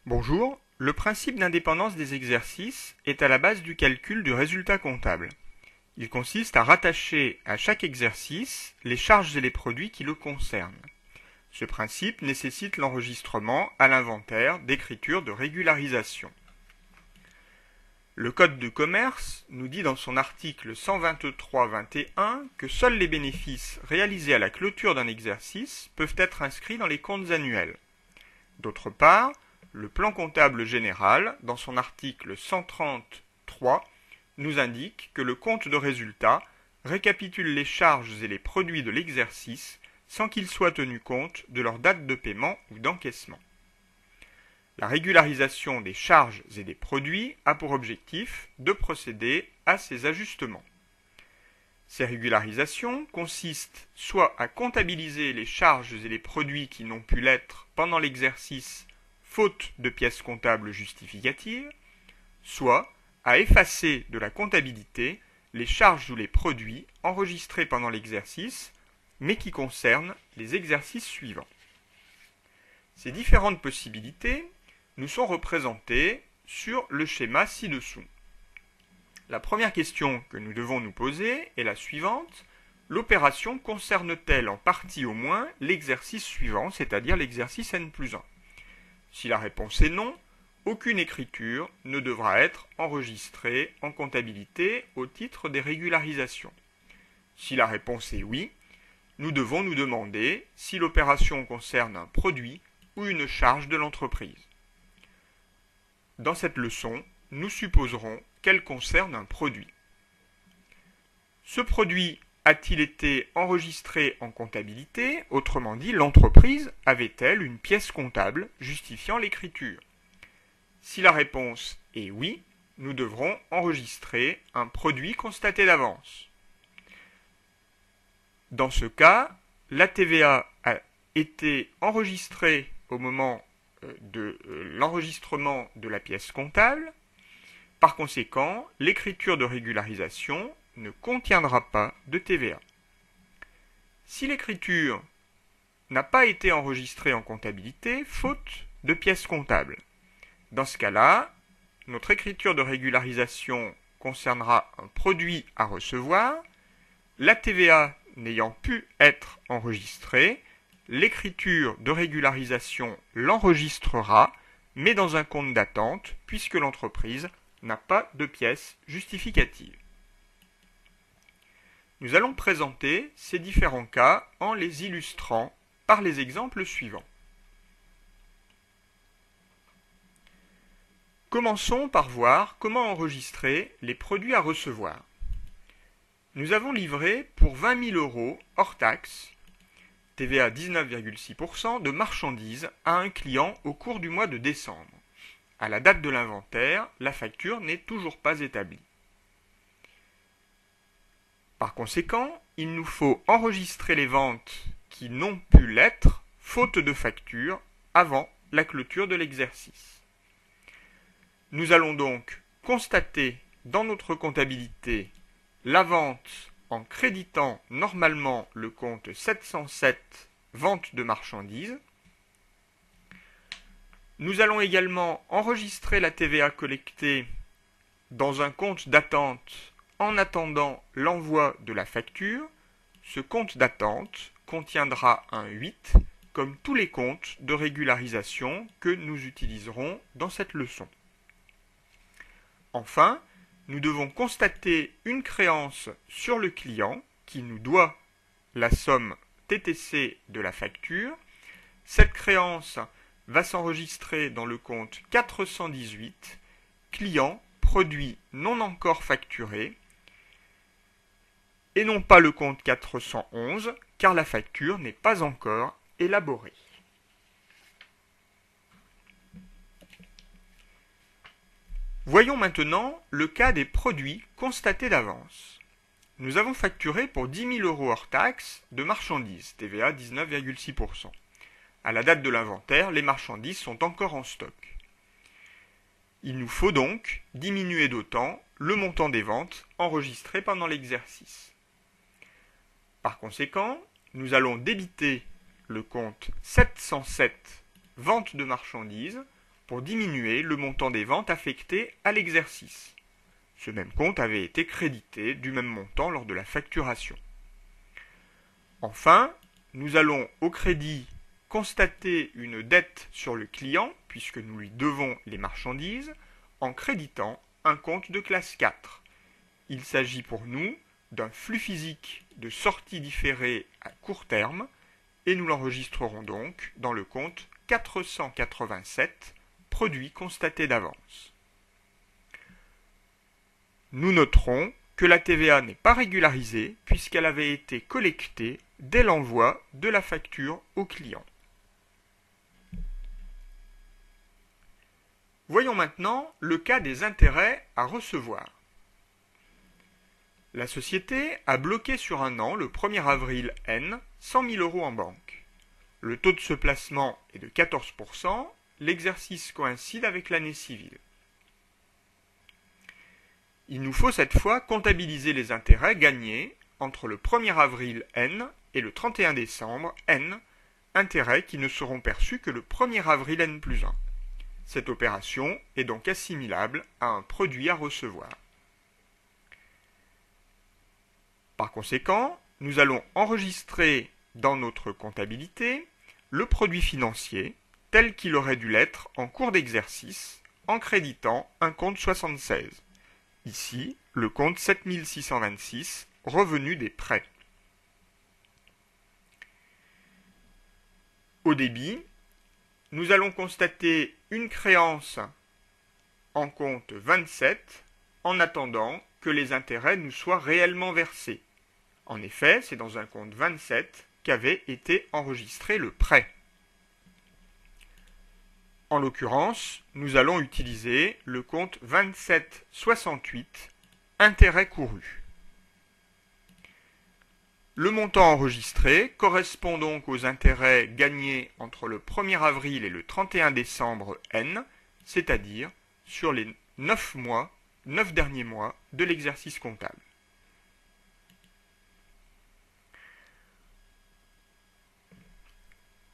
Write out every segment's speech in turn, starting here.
Bonjour, le principe d'indépendance des exercices est à la base du calcul du résultat comptable. Il consiste à rattacher à chaque exercice les charges et les produits qui le concernent. Ce principe nécessite l'enregistrement à l'inventaire d'écriture de régularisation. Le Code de commerce nous dit dans son article 123.21 que seuls les bénéfices réalisés à la clôture d'un exercice peuvent être inscrits dans les comptes annuels. D'autre part, le plan comptable général, dans son article 130.3, nous indique que le compte de résultat récapitule les charges et les produits de l'exercice sans qu'il soit tenu compte de leur date de paiement ou d'encaissement. La régularisation des charges et des produits a pour objectif de procéder à ces ajustements. Ces régularisations consistent soit à comptabiliser les charges et les produits qui n'ont pu l'être pendant l'exercice faute de pièces comptables justificatives, soit à effacer de la comptabilité les charges ou les produits enregistrés pendant l'exercice, mais qui concernent les exercices suivants. Ces différentes possibilités nous sont représentées sur le schéma ci-dessous. La première question que nous devons nous poser est la suivante. L'opération concerne-t-elle en partie au moins l'exercice suivant, c'est-à-dire l'exercice N+1 ? Si la réponse est non, aucune écriture ne devra être enregistrée en comptabilité au titre des régularisations. Si la réponse est oui, nous devons nous demander si l'opération concerne un produit ou une charge de l'entreprise. Dans cette leçon, nous supposerons qu'elle concerne un produit. Ce produit a-t-il été enregistré en comptabilité? Autrement dit, l'entreprise avait-elle une pièce comptable justifiant l'écriture? Si la réponse est oui, nous devrons enregistrer un produit constaté d'avance. Dans ce cas, la TVA a été enregistrée au moment de l'enregistrement de la pièce comptable. Par conséquent, l'écriture de régularisation ne contiendra pas de TVA. Si l'écriture n'a pas été enregistrée en comptabilité, faute de pièce comptable, dans ce cas-là, notre écriture de régularisation concernera un produit à recevoir. La TVA n'ayant pu être enregistrée, l'écriture de régularisation l'enregistrera, mais dans un compte d'attente, puisque l'entreprise n'a pas de pièce justificative. Nous allons présenter ces différents cas en les illustrant par les exemples suivants. Commençons par voir comment enregistrer les produits à recevoir. Nous avons livré pour 20 000 € hors taxe, TVA 19,6%, de marchandises à un client au cours du mois de décembre. À la date de l'inventaire, la facture n'est toujours pas établie. Par conséquent, il nous faut enregistrer les ventes qui n'ont pu l'être, faute de facture, avant la clôture de l'exercice. Nous allons donc constater dans notre comptabilité la vente en créditant normalement le compte 707 vente de marchandises. Nous allons également enregistrer la TVA collectée dans un compte d'attente en attendant l'envoi de la facture. Ce compte d'attente contiendra un 8 comme tous les comptes de régularisation que nous utiliserons dans cette leçon. Enfin, nous devons constater une créance sur le client qui nous doit la somme TTC de la facture. Cette créance va s'enregistrer dans le compte 418, client, produit non encore facturé, et non pas le compte 411, car la facture n'est pas encore élaborée. Voyons maintenant le cas des produits constatés d'avance. Nous avons facturé pour 10 000 € hors taxe de marchandises, TVA 19,6%. À la date de l'inventaire, les marchandises sont encore en stock. Il nous faut donc diminuer d'autant le montant des ventes enregistrées pendant l'exercice. Par conséquent, nous allons débiter le compte 707 vente de marchandises pour diminuer le montant des ventes affectées à l'exercice. Ce même compte avait été crédité du même montant lors de la facturation. Enfin, nous allons au crédit constater une dette sur le client, puisque nous lui devons les marchandises, en créditant un compte de classe 4. Il s'agit pour nous d'un flux physique de sortie différée à court terme, et nous l'enregistrerons donc dans le compte 487, produit constaté d'avance. Nous noterons que la TVA n'est pas régularisée puisqu'elle avait été collectée dès l'envoi de la facture au client. Voyons maintenant le cas des intérêts à recevoir. La société a bloqué sur un an, le 1er avril N, 100 000 € en banque. Le taux de ce placement est de 14%, l'exercice coïncide avec l'année civile. Il nous faut cette fois comptabiliser les intérêts gagnés entre le 1er avril N et le 31 décembre N, intérêts qui ne seront perçus que le 1er avril N plus 1. Cette opération est donc assimilable à un produit à recevoir. Par conséquent, nous allons enregistrer dans notre comptabilité le produit financier tel qu'il aurait dû l'être en cours d'exercice en créditant un compte 76. Ici, le compte 7626, revenu des prêts. Au débit, nous allons constater une créance en compte 27 en attendant que les intérêts nous soient réellement versés. En effet, c'est dans un compte 27 qu'avait été enregistré le prêt. En l'occurrence, nous allons utiliser le compte 2768, intérêt couru. Le montant enregistré correspond donc aux intérêts gagnés entre le 1er avril et le 31 décembre N, c'est-à-dire sur les 9 derniers mois de l'exercice comptable.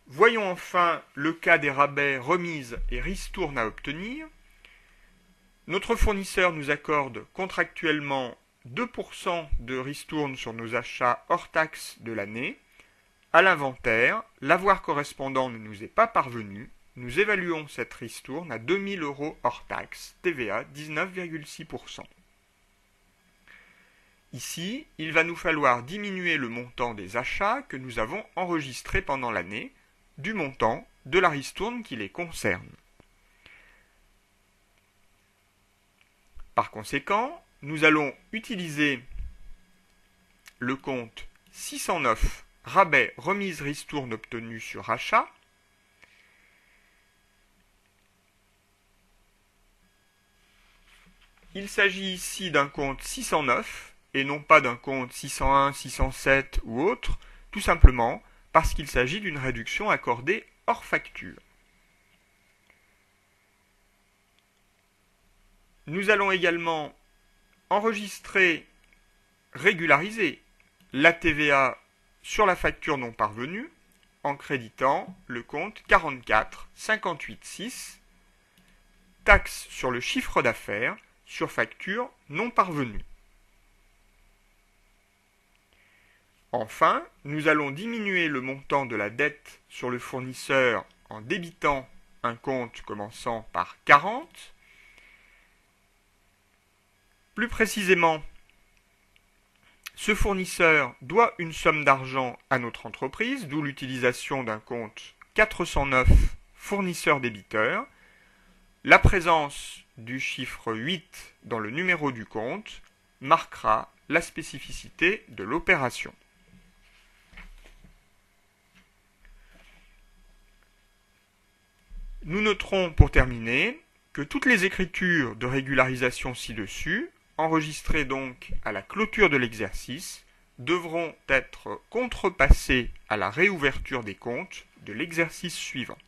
Voyons enfin le cas des rabais, remises et ristournes à obtenir. Notre fournisseur nous accorde contractuellement 2% de ristourne sur nos achats hors taxes de l'année. À l'inventaire, l'avoir correspondant ne nous est pas parvenu. Nous évaluons cette ristourne à 2 000 € hors taxes, TVA 19,6%. Ici, il va nous falloir diminuer le montant des achats que nous avons enregistrés pendant l'année du montant de la ristourne qui les concerne. Par conséquent, nous allons utiliser le compte 609 rabais, remise, ristourne obtenue sur achat. Il s'agit ici d'un compte 609 et non pas d'un compte 601, 607 ou autre, tout simplement parce qu'il s'agit d'une réduction accordée hors facture. Nous allons également enregistrer, régulariser la TVA sur la facture non parvenue en créditant le compte 44 58 6, taxe sur le chiffre d'affaires sur facture non parvenue. Enfin, nous allons diminuer le montant de la dette sur le fournisseur en débitant un compte commençant par 40. Plus précisément, ce fournisseur doit une somme d'argent à notre entreprise, d'où l'utilisation d'un compte 409 fournisseur-débiteur. La présence du chiffre 8 dans le numéro du compte marquera la spécificité de l'opération. Nous noterons pour terminer que toutes les écritures de régularisation ci-dessus, enregistrées donc à la clôture de l'exercice, devront être contrepassées à la réouverture des comptes de l'exercice suivant.